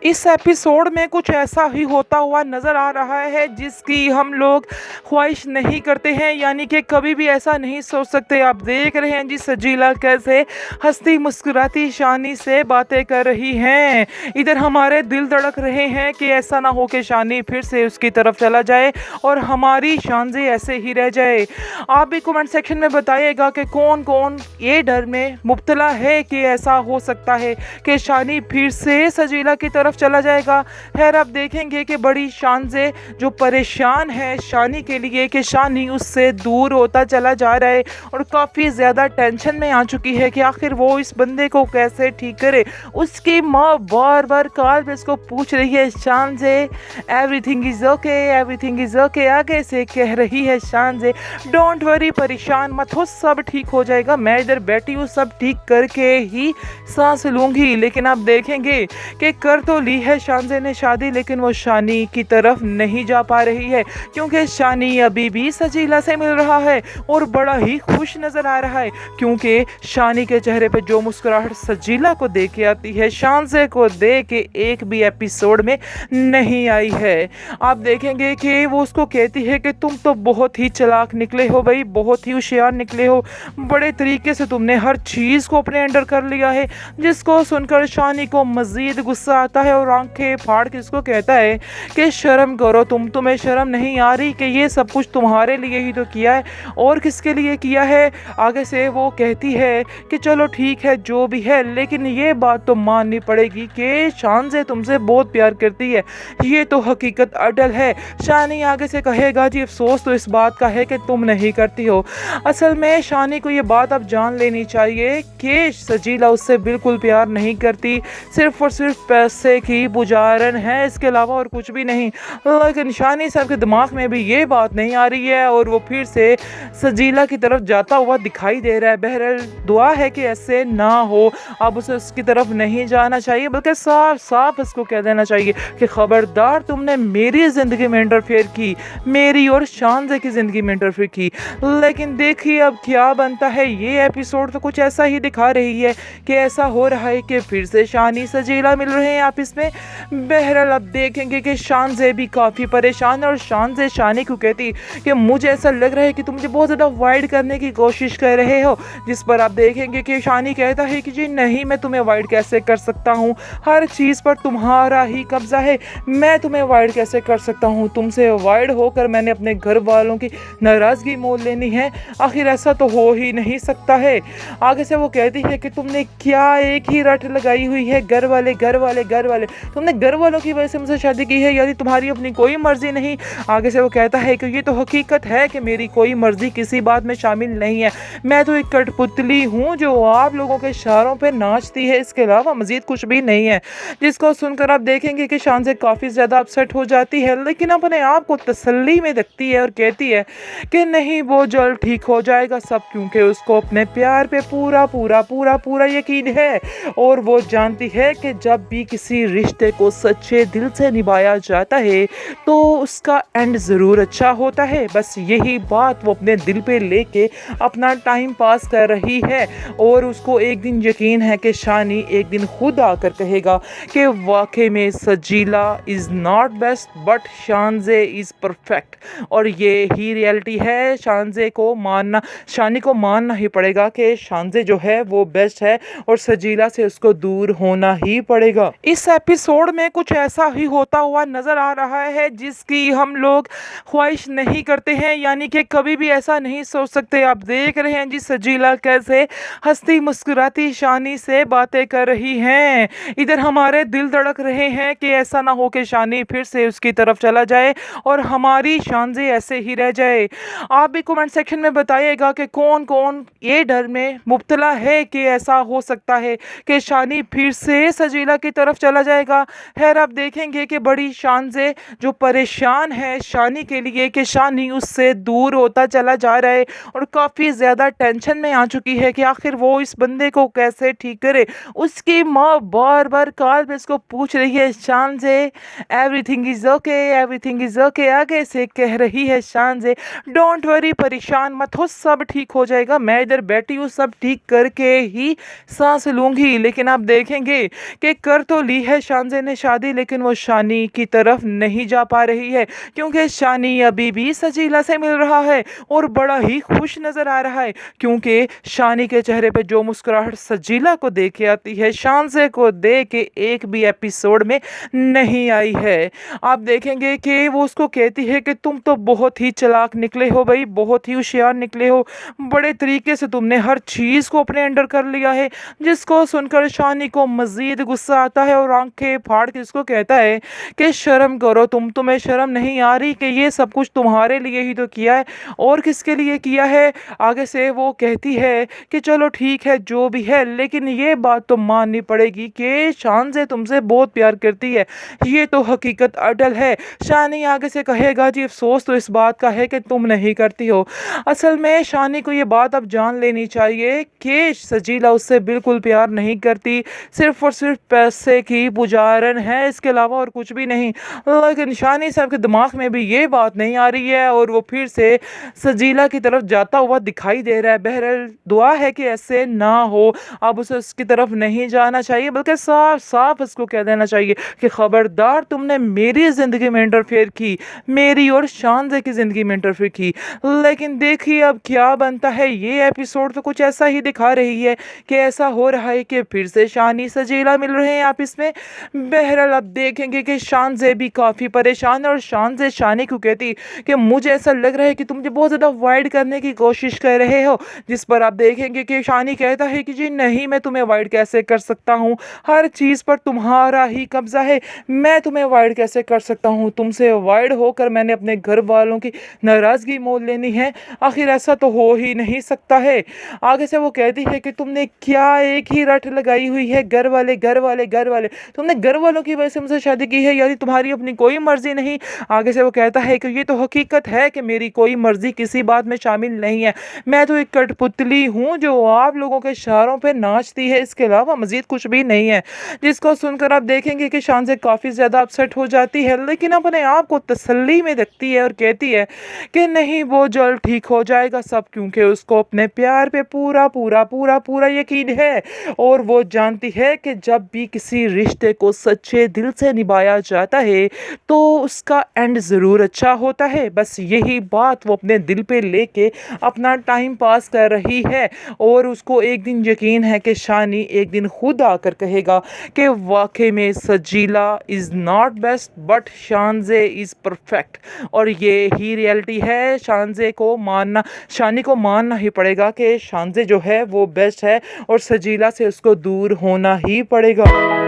इस एपिसोड में कुछ ऐसा ही होता हुआ नज़र आ रहा है जिसकी हम लोग ख्वाहिश नहीं करते हैं, यानी कि कभी भी ऐसा नहीं सोच सकते। आप देख रहे हैं जी सजीला कैसे हंसती मुस्कुराती शानी से बातें कर रही हैं। इधर हमारे दिल धड़क रहे हैं कि ऐसा ना हो कि शानी फिर से उसकी तरफ चला जाए और हमारी शानजी ऐसे ही रह जाए। आप भी कमेंट सेक्शन में बताइएगा कि कौन कौन ये डर में मुब्तला है कि ऐसा हो सकता है कि शानी फिर से सजीला की तरफ चला जाएगा। खैर आप देखेंगे कि बड़ी शान से जो परेशान है शानी के लिए कि शानी उससे दूर होता चला जा रहा है और काफ़ी ज़्यादा टेंशन में आ चुकी है कि आखिर वो इस बंदे को कैसे ठीक करे। उसकी माँ बार बार कॉल पे इसको पूछ रही है शान से everything is okay, everything is okay, आगे से कह रही है शान से डोंट वरी, परेशान मत हो, सब ठीक हो जाएगा, मैं इधर बैठी हूँ, सब ठीक करके ही सांस लूँगी। लेकिन आप देखेंगे कि कर तो ली है शानजे ने शादी, लेकिन वो शानी की तरफ नहीं जा पा रही है क्योंकि शानी अभी भी सजीला से मिल रहा है और बड़ा ही खुश नज़र आ रहा है क्योंकि शानी के चेहरे पे जो मुस्कुराहट सजीला को दे के आती है शानजे को दे के एक भी एपिसोड में नहीं आई है। आप देखेंगे कि वो उसको कहती है कि तुम तो बहुत ही चालाक निकले हो भाई, बहुत ही होशियार निकले हो, बड़े तरीके से तुमने हर चीज़ को अपने अंडर कर लिया है। जिसको सुनकर शानी को मज़ीद गुस्सा आता है और आंखें फाड़ के इसको कहता है कि शर्म करो, तुम्हें शर्म नहीं आ रही कि ये सब कुछ तुम्हारे लिए ही तो किया है और किसके लिए किया है। आगे से वो कहती है कि चलो ठीक है जो भी है, लेकिन ये बात तो माननी पड़ेगी कि शान से तुमसे बहुत प्यार करती है, ये तो हकीकत अटल है। शानी आगे से कहेगा जी अफसोस तो इस बात का है कि तुम नहीं करती हो। असल में शानी को ये बात अब जान लेनी चाहिए कि सजीला उससे बिल्कुल प्यार नहीं करती, सिर्फ और सिर्फ पैसे की पुजारन है, इसके अलावा और कुछ भी नहीं। लेकिन शानी साहब के दिमाग में भी ये बात नहीं आ रही है और वो फिर से सजीला की तरफ जाता हुआ दिखाई दे रहा है। बहरहाल दुआ है कि ऐसे ना हो, अब उसे उसकी तरफ नहीं जाना चाहिए बल्कि साफ साफ उसको कह देना चाहिए कि खबरदार तुमने मेरी ज़िंदगी में इंटरफेयर की, मेरी और शानजे की ज़िंदगी में इंटरफेयर की। लेकिन देखिए अब क्या बनता है। ये एपिसोड तो कुछ ऐसा ही दिखा रही है कि ऐसा हो रहा है कि फिर से शानी सजीला मिल रहे हैं आपस में। बहरहाल अब देखेंगे कि शानजे भी काफ़ी परेशान है और शानजे शानी को कहती कि मुझे ऐसा लग रहा है कि तुम मुझे बहुत ज़्यादा अवॉइड करने की कोशिश कर रहे हो। जिस पर आप देखेंगे कि शानी कहता है कि जी नहीं, मैं तुम्हें अवॉइड कैसे कर सकता हूँ, हर चीज़ पर तुम्हारा ही कब्जा है, मैं तुम्हें अवॉइड कैसे कर सकता हूँ, तुमसे अवॉइड होकर मैंने अपने घर वालों की नाराज़गी मोल लेनी है, आखिर ऐसा तो हो ही नहीं सकता है। आगे से वो कहती है कि तुमने क्या एक ही रट लगाई हुई है, घर वाले घर वाले घर वाले, तुमने घर वालों की वजह से मुझसे शादी की है, यानी तुम्हारी अपनी कोई मर्जी नहीं। आगे से वो कहता है कि ये तो हकीकत है कि मेरी कोई मर्जी किसी बात में शामिल नहीं है, मैं तो एक कठपुतली हूँ जो आप लोगों के इशारों पे नाचती है, इसके अलावा मजीद कुछ भी नहीं है। जिसको सुनकर आप देखेंगे कि शान से काफ़ी ज़्यादा अपसेट हो जाती है, लेकिन अपने आप को तसल्ली में रखती है और कहती है कि नहीं वो जल्द ठीक हो जाएगा सब, क्योंकि उसको अपने प्यार पे पूरा पूरा पूरा पूरा यकीन है और वो जानती है कि जब भी किसी रिश्ते को सच्चे दिल से निभाया जाता है तो उसका एंड ज़रूर अच्छा होता है। बस यही बात वो अपने दिल पे लेके अपना टाइम पास कर रही है और उसको एक दिन यकीन है कि शानी एक दिन खुद आकर कहेगा कि वाकई में सजीला इज़ नॉट बेस्ट बट शानजे इज़ परफेक्ट, और ये ही रियलिटी है। शानजे को मानना, शानी को मानना ही पड़ेगा कि शानजे जो है वो बेस्ट है और सजीला से उसको दूर होना ही पड़ेगा। इस एपिसोड में कुछ ऐसा ही होता हुआ नज़र आ रहा है जिसकी हम लोग ख्वाहिश नहीं करते हैं, यानी कि कभी भी ऐसा नहीं सोच सकते। आप देख रहे हैं जी सजीला कैसे हंसती मुस्कुराती शानी से बातें कर रही हैं। इधर हमारे दिल धड़क रहे हैं कि ऐसा ना हो कि शानी फिर से उसकी तरफ चला जाए और हमारी शानजे ऐसे ही रह जाए। आप भी कमेंट सेक्शन में बताइएगा कि कौन कौन ये डर में मुब्तला है कि ऐसा हो सकता है कि शानी फिर से सजीला की तरफ चला जाएगा। खैर आप देखेंगे कि बड़ी शानजे जो परेशान है शानी के लिए कि शानी उससे दूर होता चला जा रहा है और काफ़ी ज़्यादा टेंशन में आ चुकी है कि आखिर वो इस बंदे को कैसे ठीक करे। उसकी माँ बार बार कॉल पे इसको पूछ रही है शान से everything is okay, everything is okay, आगे से कह रही है शान से डोंट वरी, परेशान मत हो, सब ठीक हो जाएगा, मैं इधर बैठी हूँ, सब ठीक करके ही सांस लूँगी। लेकिन आप देखेंगे कि कर तो ली है शानजे ने शादी, लेकिन वो शानी की तरफ नहीं जा पा रही है क्योंकि शानी अभी भी सजीला से मिल रहा है और बड़ा ही खुश नजर आ रहा है क्योंकि शानी के चेहरे पे जो मुस्कुराहट सजीला को देख के आती है शानजे को देख के एक भी एपिसोड में नहीं आई है। आप देखेंगे कि वो उसको कहती है कि तुम तो बहुत ही चालाक निकले हो भाई, बहुत ही होशियार निकले हो, बड़े तरीके से तुमने हर चीज़ को अपने अंडर कर लिया है। जिसको सुनकर शानी को मज़ीद गुस्सा आता है और आंखें फाड़ के उसको कहता है कि शर्म करो तुम, तुम्हें शर्म नहीं आ रही कि ये सब कुछ तुम्हारे लिए ही तो किया है और किसके लिए किया है। आगे से वो कहती है कि चलो ठीक है जो भी है, लेकिन ये बात तो माननी पड़ेगी कि शान से तुमसे बहुत प्यार करती है, ये तो हकीकत अटल है। शानी आगे से कहेगा जी अफसोस तो इस बात का है कि तुम नहीं करती हो। असल में शानी को ये बात अब जान लेनी चाहिए कि सजीला उससे बिल्कुल प्यार नहीं करती, सिर्फ और सिर्फ पैसे की पुजारन है, इसके अलावा और कुछ भी नहीं। लेकिन शानी साहब के दिमाग में भी ये बात नहीं आ रही है और वो फिर से सजीला की तरफ जाता हुआ दिखाई दे रहा है। बहरहाल दुआ है कि ऐसे ना हो, अब उसे उसकी तरफ नहीं जाना चाहिए बल्कि साफ साफ उसको कह देना चाहिए कि खबरदार तुमने मेरी ज़िंदगी में इंटरफेयर की, मेरी और शानजे की ज़िंदगी में इंटरफेयर की। लेकिन देखिए अब क्या बनता है। ये एपिसोड तो कुछ ऐसा ही दिखा रही है कि ऐसा हो रहा है कि फिर से शानी सजीला मिल रहे हैं आपस में। बहरहाल अब देखेंगे कि शानजे भी काफ़ी परेशान है और शानजे शानी को कहती कि मुझे ऐसा लग रहा है कि तुम मुझे बहुत ज़्यादा अवॉइड करने की कोशिश कर रहे हो। जिस पर आप देखेंगे कि शानी कहता है कि जी नहीं, मैं तुम्हें अवॉइड कैसे कर सकता हूँ, हर चीज़ पर तुम्हारा ही कब्जा है, मैं तुम्हें अवॉइड कैसे कर सकता हूँ। तुमसे अवॉइड होकर मैंने अपने घर वालों की नाराज़गी मोल लेनी है, आखिर ऐसा तो हो ही नहीं सकता है। आगे से वो कहती है कि तुमने क्या एक ही रट लगाई हुई है, घर वाले घर वाले घर वाले, तुमने घर वालों की वजह से मुझसे शादी की है, यानी तुम्हारी अपनी कोई मर्जी नहीं। आगे से वो कहता है कि ये तो हकीकत है कि मेरी कोई मर्जी किसी बात में शामिल नहीं है, मैं तो एक कठपुतली हूँ जो आप लोगों के इशारों पे नाचती है, इसके अलावा मजीद कुछ भी नहीं है। जिसको सुनकर आप देखेंगे कि शान से काफ़ी ज़्यादा अपसेट हो जाती है, लेकिन अपने आप को तसल्ली में रखती है और कहती है कि नहीं वो जल्द ठीक हो जाएगा सब, क्योंकि उसको अपने प्यार पे पूरा पूरा पूरा पूरा यकीन है और वो जानती है कि जब भी किसी रिश्ते को सच्चे दिल से निभाया जाता है तो उसका एंड ज़रूर अच्छा होता है। बस यही बात वो अपने दिल पे लेके अपना टाइम पास कर रही है और उसको एक दिन यकीन है कि शानी एक दिन खुद आकर कहेगा कि वाकई में सजीला इज़ नॉट बेस्ट बट शानजे इज़ परफेक्ट। और ये ही रियलिटी है, शानजे को मानना, शानी को मानना ही पड़ेगा कि शानजे जो है वो बेस्ट है और सजीला से उसको दूर होना ही पड़ेगा।